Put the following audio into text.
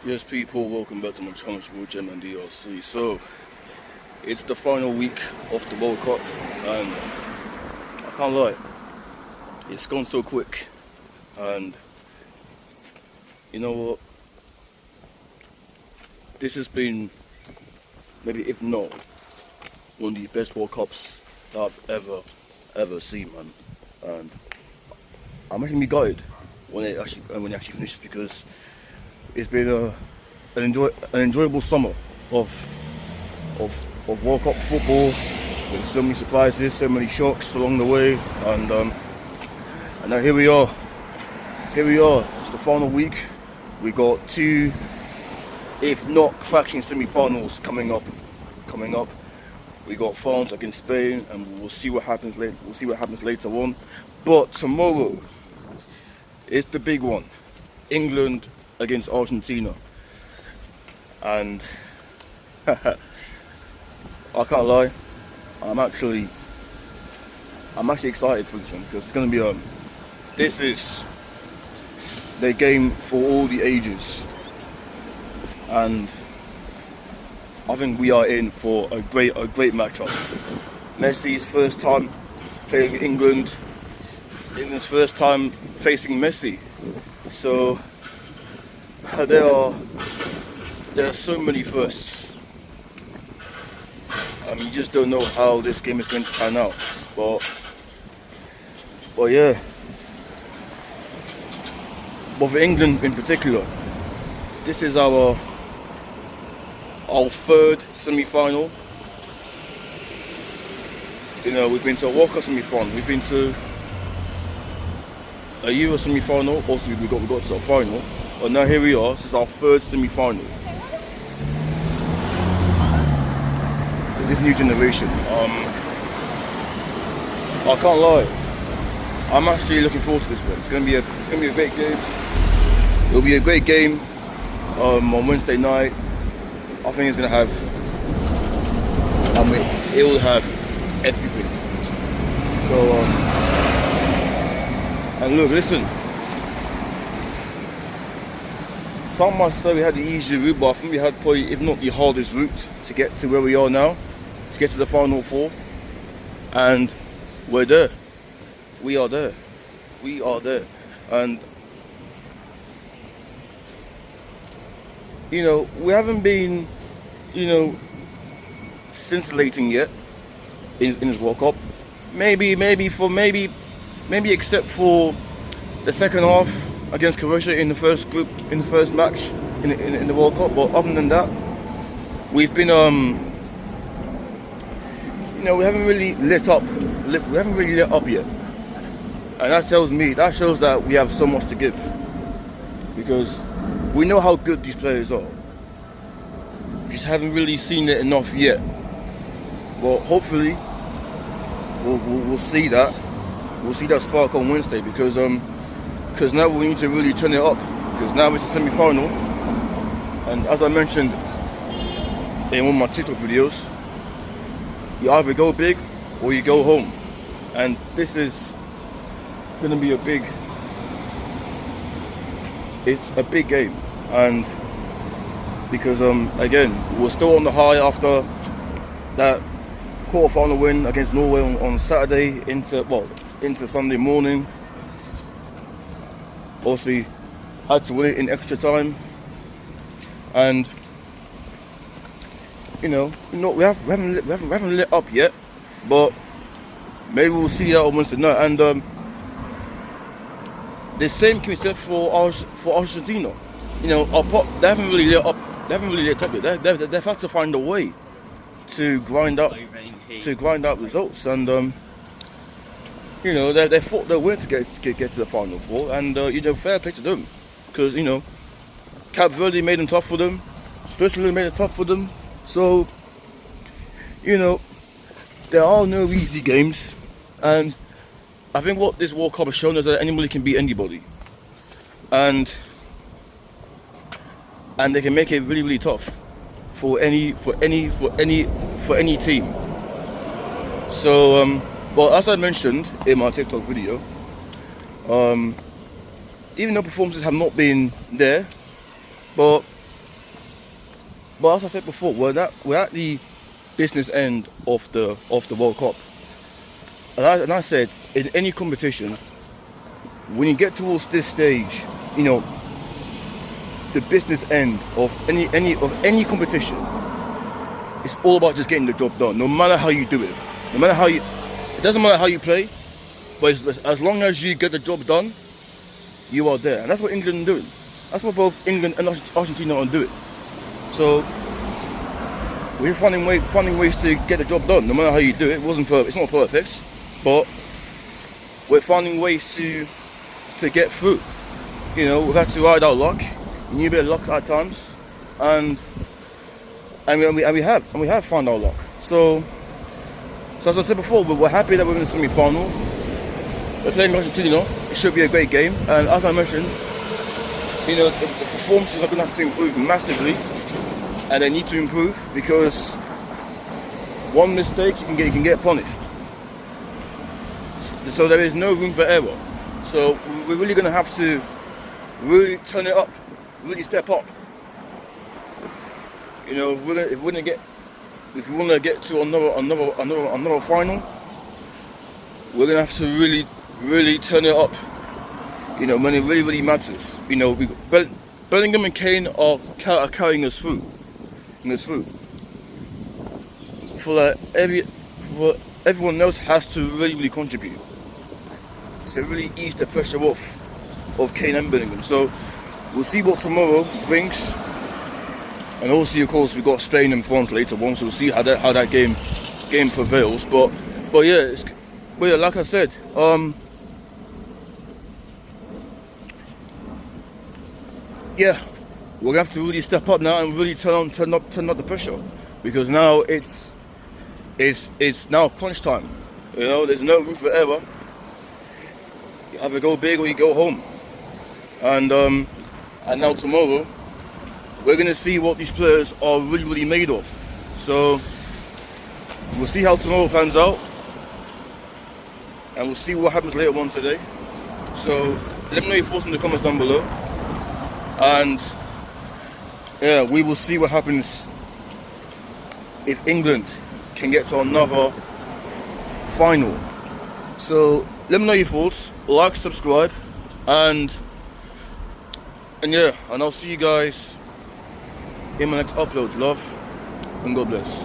Yes, people, welcome back to my channel, Gem and DLC. So, it's the final week of the World Cup, and I can't lie, it's gone so quick. And you know what? This has been, maybe if not, one of the best World Cups that I've ever seen, man. And I'm actually gutted when it actually finishes, because it's been an enjoyable summer of World Cup football, with so many surprises, so many shocks along the way, and now here we are. It's the final week. We got two, if not cracking semi-finals coming up. We got France against Spain, and we'll see what happens later. We'll see what happens later on. But tomorrow is the big one: England against Argentina. And I can't lie, I'm actually excited for this one, because it's going to be this is the game for all the ages, and I think we are in for a great matchup. Messi's first time playing England, England's first time facing Messi, so there are so many firsts. You just don't know how this game is going to pan out. But yeah. But for England in particular, this is our third semi-final. You know, we've been to a World Cup semi-final, we've been to a Euro semi-final, also we got to a final. But now here we are, this is our third semi-final. This new generation. I can't lie, I'm actually looking forward to this one. It's gonna be a great game. It'll be a great game on Wednesday night. I think it's gonna have, it will have everything. So and look, listen. Some might say we had the easier route, but I think we had probably, if not the hardest route, to get to where we are now, to get to the final four. And we're there. We are there. And you know, we haven't been, scintillating yet in this World Cup. Maybe except for the second half against Croatia in the first match in the World Cup. But other than that, we've been we haven't really lit up yet, and that shows that we have so much to give, because we know how good these players are. We just haven't really seen it enough yet. But hopefully we'll see that. We'll see that spark on Wednesday, because now we need to really turn it up, because now it's a semi-final, and as I mentioned in one of my TikTok videos, you either go big or you go home, and this is gonna be it's a big game. And because again, we're still on the high after that quarter-final win against Norway on Saturday into Sunday morning. Obviously had to win it in extra time, and we haven't lit up yet, but maybe we'll see that on Wednesday night. And the same can be said for Argentina. They haven't really lit up. Yet. They've had to find a way to grind up results, and they fought their way to get to the final four, and fair play to them, because Cape Verde made them tough for them, Switzerland made it tough for them. So there are no easy games, and I think what this World Cup has shown is that anybody can beat anybody, and they can make it really, really tough for any team. So but as I mentioned in my TikTok video, even though performances have not been there, but But as I said before, we're at the business end of the World Cup. And I said, in any competition, when you get towards this stage, you know, the business end of any competition, it's all about just getting the job done. No matter how you do it, it doesn't matter how you play, but as long as you get the job done, you are there. And that's what England are doing. That's what both England and Argentina are doing. So we're just finding ways to get the job done. No matter how you do it, it's not perfect, but we're finding ways to get through. You know, we've had to ride our luck. We need a bit of luck at times, and we have found our luck. So as I said before, we're happy that we're in the semi-finals. We're playing Argentina. It should be a great game, and as I mentioned, you know, the performances are going to have to improve massively, and they need to improve because one mistake you can get punished. So there is no room for error. So we're really going to have to really turn it up, really step up. You know, if we want to get to another final, we're going to have to really turn it up. You know, when it really matters. You know, Bellingham and Kane are carrying us through. For everyone else has to really contribute. To really ease the pressure off of Kane and Bellingham. So we'll see what tomorrow brings. And also, of course, we've got Spain and France later on, so we'll see how that game prevails. But yeah, like I said, yeah, we're gonna have to really step up now and really turn up the pressure, because now it's now crunch time. You know, there's no room for error. You either go big or you go home. And now tomorrow, we're going to see what these players are really made of. So we'll see how tomorrow pans out, and we'll see what happens later on today. So let me know your thoughts in the comments down below, and yeah, we will see what happens if England can get to another final. So let me know your thoughts, like, subscribe, and yeah, and I'll see you guys in my next upload. Love and God bless.